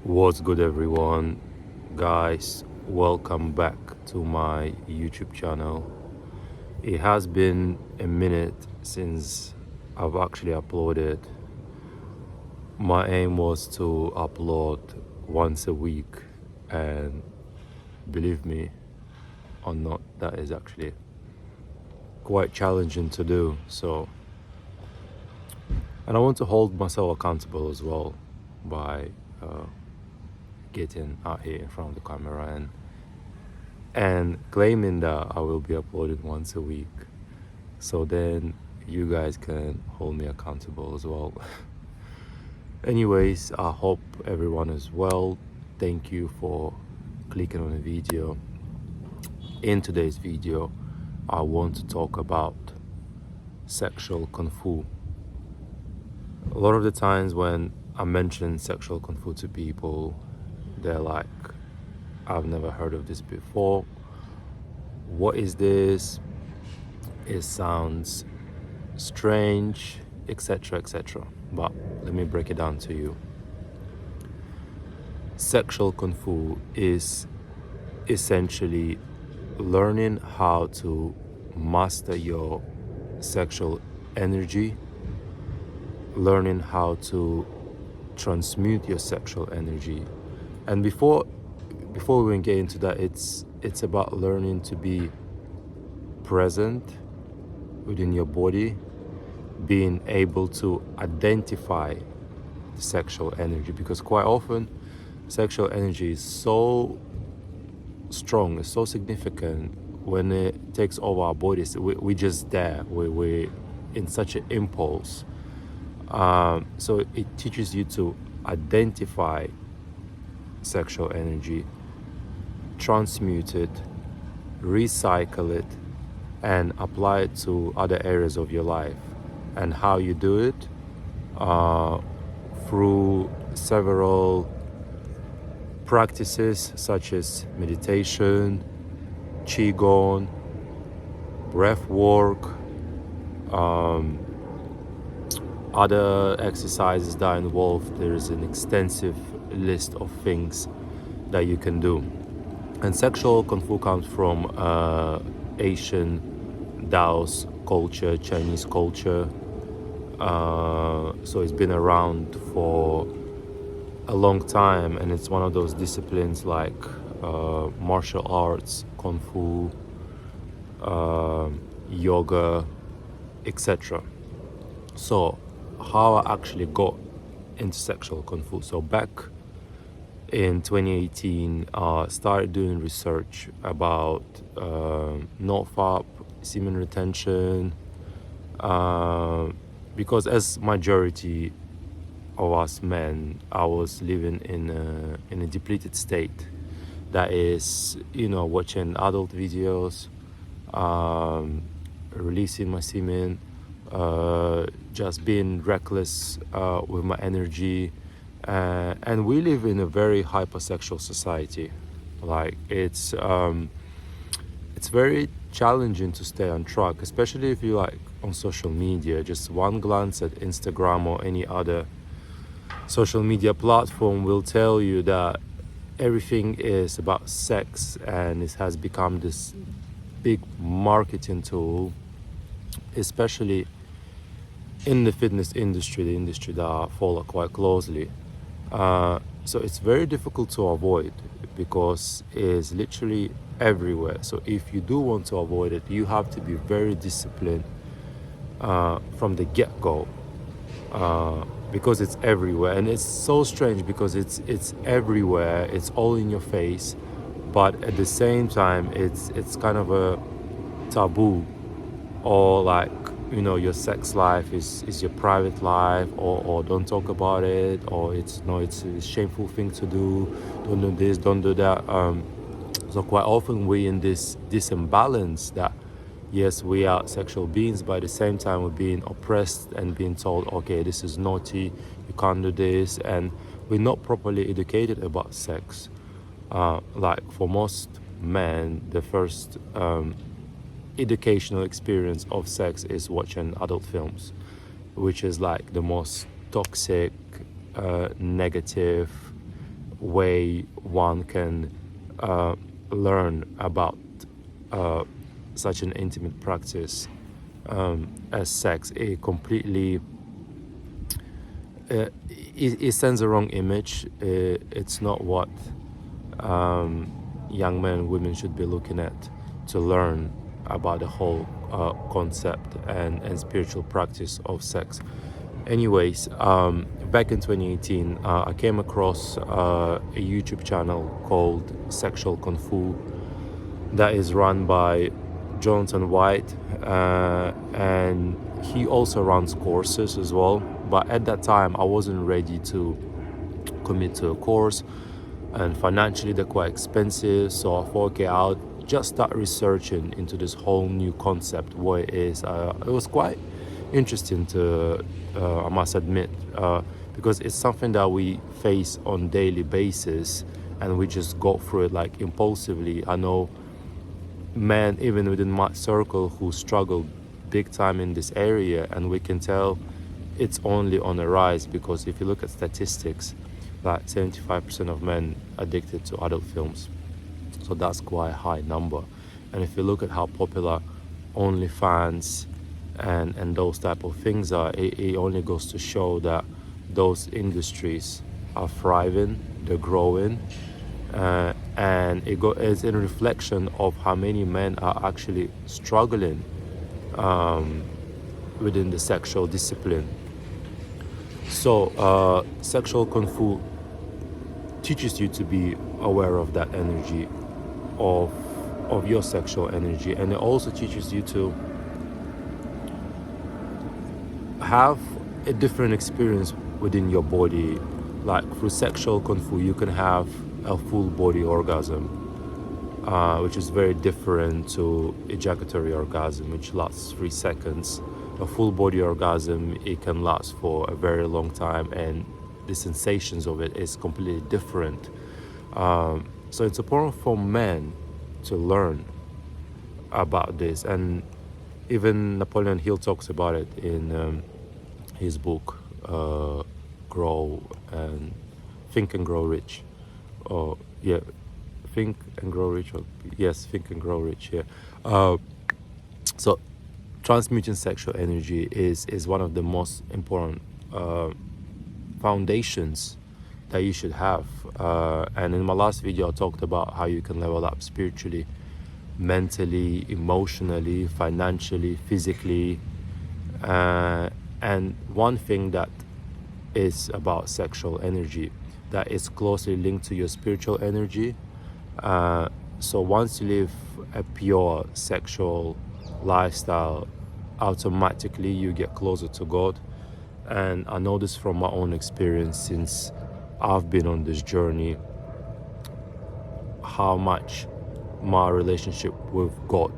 What's good, everyone? Guys, welcome back to my YouTube channel. It has been a minute since I've actually uploaded. My aim was to upload once a week, and believe me or not, that is actually quite challenging to do. And I want to hold myself accountable as well by getting out here in front of the camera and claiming that I will be uploading once a week, so then you guys can hold me accountable as well. Anyways, I hope everyone is well. Thank you for clicking on the video. In today's video, I want to talk about sexual kung fu. A lot of the times when I mention sexual kung fu to people, they're like, I've never heard of this before. What is this? It sounds strange, etc., etc. But let me break it down to you. Sexual kung fu is essentially learning how to master your sexual energy, learning how to transmute your sexual energy. And before we even get into that, it's about learning to be present within your body, being able to identify the sexual energy, because quite often sexual energy is so strong, it's so significant. When it takes over our bodies, we just there, we're in such an impulse. So it teaches you to identify sexual energy, transmute it, recycle it, and apply it to other areas of your life. And how you do it? Through several practices such as meditation, qigong, breath work, other exercises that involve. There is an extensive list of things that you can do. And sexual kung fu comes from Asian Taoist culture, Chinese culture. So it's been around for a long time, and it's one of those disciplines like martial arts, kung fu, yoga, etc. So how I actually got into sexual kung fu. So back in 2018, started doing research about NoFap, semen retention, because as majority of us men, I was living in a depleted state. That is, watching adult videos, releasing my semen, just being reckless with my energy. And we live in a very hypersexual society. Like it's very challenging to stay on track, especially if you like on social media. Just one glance at Instagram or any other social media platform will tell you that everything is about sex, and it has become this big marketing tool, especially in the fitness industry, the industry that I follow quite closely. So it's very difficult to avoid because it's literally everywhere. So if you do want to avoid it, you have to be very disciplined from the get-go, because it's everywhere. And it's so strange because it's everywhere, it's all in your face, but at the same time it's kind of a taboo, or like, your sex life is your private life, or don't talk about it, or it's a shameful thing to do. Don't do this, don't do that. So quite often we're in this imbalance that yes, we are sexual beings, but at the same time we're being oppressed and being told, okay, this is naughty, you can't do this, and we're not properly educated about sex. Like for most men, the first educational experience of sex is watching adult films, which is like the most toxic, negative, way one can learn about such an intimate practice as sex. It completely it sends a wrong image. It's not what young men and women should be looking at to learn about the whole concept and spiritual practice of sex. Anyways, back in 2018, I came across a YouTube channel called Sexual Kung Fu that is run by Jonathan White, and he also runs courses as well. But at that time, I wasn't ready to commit to a course, and financially they're quite expensive. So I thought, okay, I'll just start researching into this whole new concept, what it is. It was quite interesting to, I must admit, because it's something that we face on daily basis, and we just go through it like impulsively. I know men, even within my circle, who struggle big time in this area, and we can tell it's only on a rise, because if you look at statistics, like 75% of men addicted to adult films. So that's quite a high number. And if you look at how popular OnlyFans and those type of things are, it only goes to show that those industries are thriving, they're growing, and it's in reflection of how many men are actually struggling within the sexual discipline. So Sexual Kung Fu teaches you to be aware of that energy, of your sexual energy, and it also teaches you to have a different experience within your body. Like through Sexual Kung Fu, you can have a full body orgasm, which is very different to ejaculatory orgasm, which lasts 3 seconds. A full body orgasm, it can last for a very long time, and the sensations of it is completely different. So it's important for men to learn about this, and even Napoleon Hill talks about it in his book Grow and Think and Grow Rich. Think and Grow Rich. Think and Grow Rich. So transmuting sexual energy is one of the most important foundations that you should have. And in my last video, I talked about how you can level up spiritually, mentally, emotionally, financially, physically. And one thing that is about sexual energy that is closely linked to your spiritual energy. So once you live a pure sexual lifestyle, automatically you get closer to God. And I know this from my own experience, since I've been on this journey, how much my relationship with God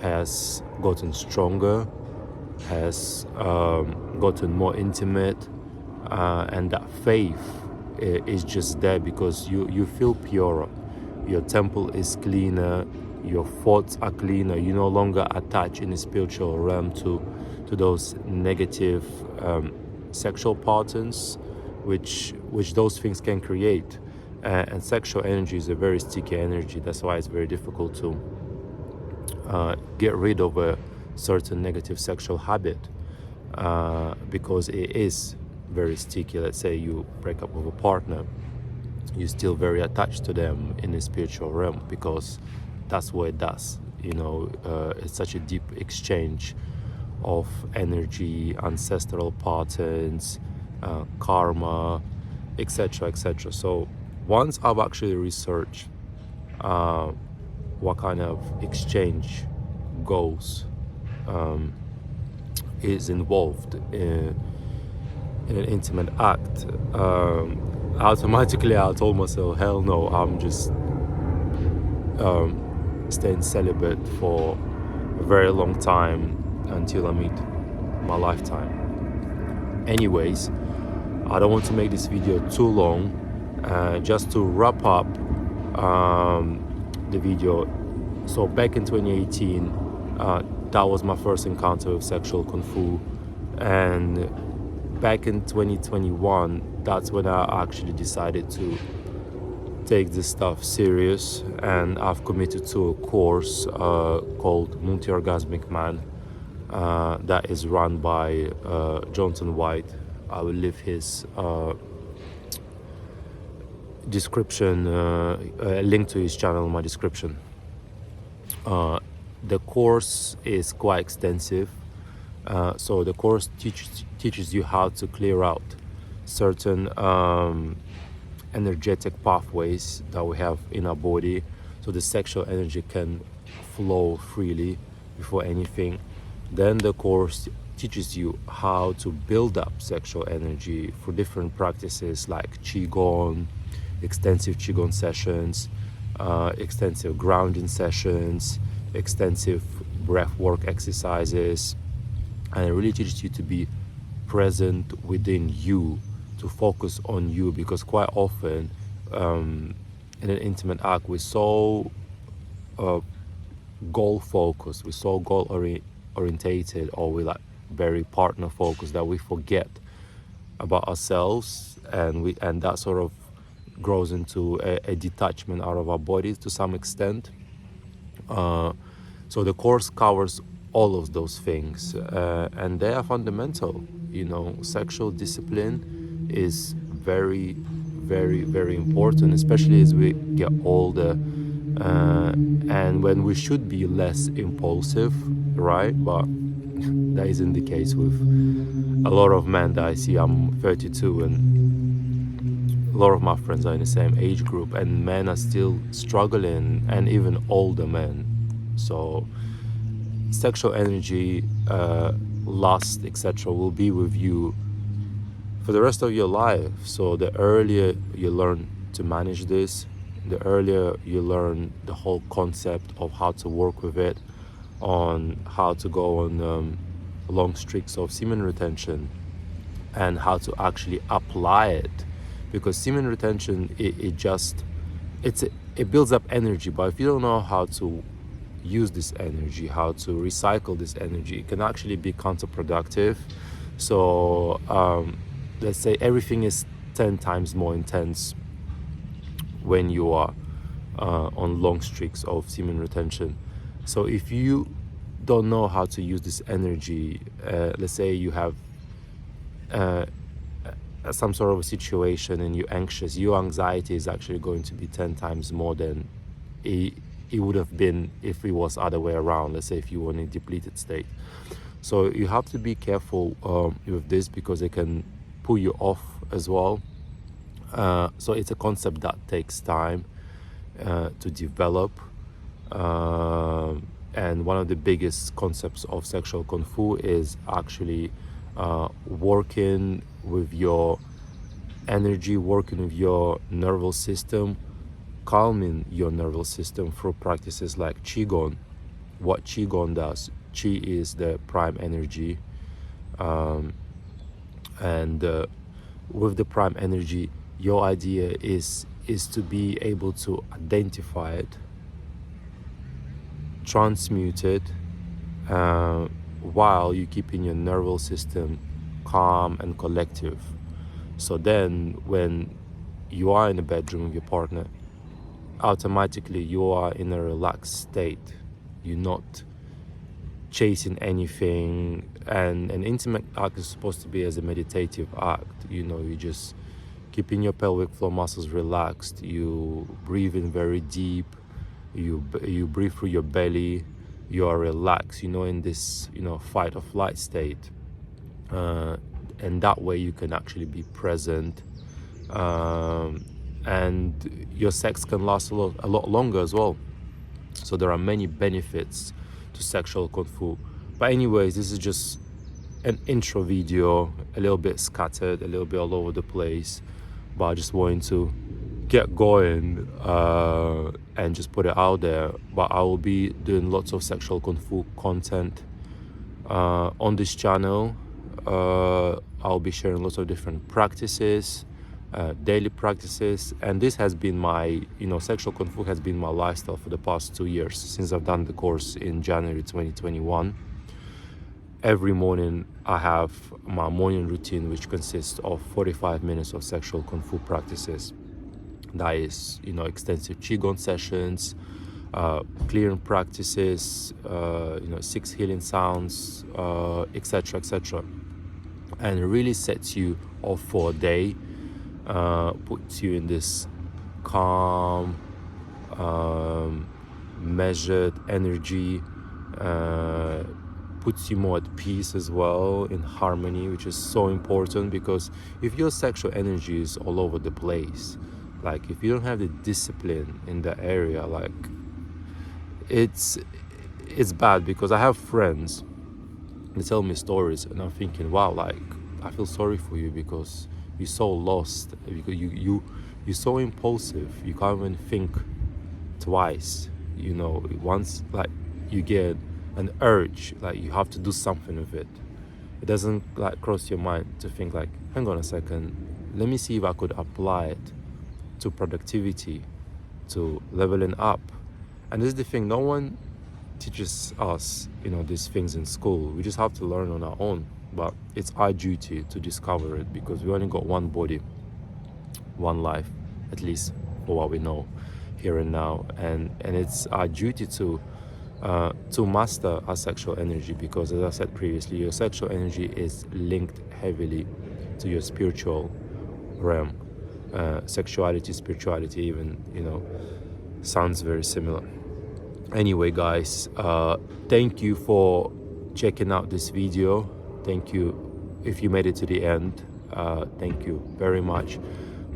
has gotten stronger, has gotten more intimate, and that faith is just there because you feel purer. Your temple is cleaner, your thoughts are cleaner. You no longer attach in the spiritual realm to those negative sexual patterns which those things can create. And sexual energy is a very sticky energy. That's why it's very difficult to get rid of a certain negative sexual habit, because it is very sticky. Let's say you break up with a partner, you're still very attached to them in the spiritual realm, because that's what it does. It's such a deep exchange of energy, ancestral patterns, karma, etc., etc. So once I've actually researched what kind of exchange goes is involved in an intimate act, automatically I told myself, hell no, I'm just staying celibate for a very long time until I meet my lifetime. Anyways, I don't want to make this video too long. Just to wrap up the video, so back in 2018, that was my first encounter with Sexual Kung Fu, and back in 2021, that's when I actually decided to take this stuff serious, and I've committed to a course called Multi-Orgasmic Man that is run by Johnson White. I will leave his description, a link to his channel in my description. The course is quite extensive. So the course teaches you how to clear out certain energetic pathways that we have in our body, so the sexual energy can flow freely before anything. Then the course teaches you how to build up sexual energy through different practices like Qigong, extensive Qigong sessions, extensive grounding sessions, extensive breath work exercises, and it really teaches you to be present within you, to focus on you, because quite often in an intimate act we're so goal focused, we're so goal orientated, or we're like very partner focused that we forget about ourselves, and that sort of grows into a detachment out of our bodies to some extent. So the course covers all of those things, and they are fundamental. You know, sexual discipline is very, very, very important, especially as we get older, and when we should be less impulsive, right? But that isn't the case with a lot of men that I see. I'm 32, and a lot of my friends are in the same age group, and men are still struggling, and even older men. So sexual energy, lust, etc. will be with you for the rest of your life. So the earlier you learn to manage this, the earlier you learn the whole concept of how to work with it, on how to go on long streaks of semen retention, and how to actually apply it. Because semen retention, it builds up energy, but if you don't know how to use this energy, how to recycle this energy, it can actually be counterproductive. So let's say everything is 10 times more intense when you are on long streaks of semen retention. So if you don't know how to use this energy, let's say you have some sort of a situation and you're anxious, your anxiety is actually going to be 10 times more than it would have been if it was other way around. Let's say if you were in a depleted state. So you have to be careful with this, because it can pull you off as well. So it's a concept that takes time to develop, and one of the biggest concepts of sexual kung fu is actually working with your energy, working with your nervous system, calming your nervous system through practices like Qigong. What Qigong does, Qi is the prime energy, and with the prime energy, your idea is to be able to identify it, transmute it, while you keeping your nervous system calm and collective. So then when you are in the bedroom with your partner, automatically you are in a relaxed state. You're not chasing anything, and an intimate act is supposed to be as a meditative act. You know, you just keeping your pelvic floor muscles relaxed, you breathe in very deep, you breathe through your belly, you are relaxed, in this fight or flight state, and that way you can actually be present, and your sex can last a lot longer as well. So there are many benefits to sexual kung fu. But anyways, this is just an intro video, a little bit scattered, a little bit all over the place, but I just wanted to get going and just put it out there. But I will be doing lots of sexual kung fu content on this channel. I'll be sharing lots of different practices, daily practices, and this has been my, sexual kung fu has been my lifestyle for the past 2 years, since I've done the course in January 2021. Every morning I have my morning routine, which consists of 45 minutes of sexual kung fu practices. That is, extensive qigong sessions, clearing practices, 6 healing sounds, etc., etc. And it really sets you off for a day, puts you in this calm, measured energy, puts you more at peace as well, in harmony, which is so important, because if your sexual energy is all over the place, like if you don't have the discipline in the area, like it's bad. Because I have friends, they tell me stories and I'm thinking, wow, like I feel sorry for you, because you're so lost, because you're so impulsive, you can't even think twice. Once like you get an urge, like you have to do something with it, it doesn't like cross your mind to think like, hang on a second, let me see if I could apply it to productivity, to leveling up. And this is the thing, no one teaches us these things in school. We just have to learn on our own, but it's our duty to discover it, because we only got one body, one life, at least for what we know here and now. And it's our duty to master our sexual energy, because as I said previously, your sexual energy is linked heavily to your spiritual realm. Sexuality, spirituality even, sounds very similar. Anyway, guys, thank you for checking out this video. Thank you if you made it to the end. Thank you very much.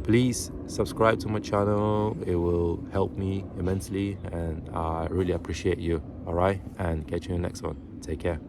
Please subscribe to my channel. It will help me immensely, and I really appreciate you. All right, and catch you in the next one. Take care.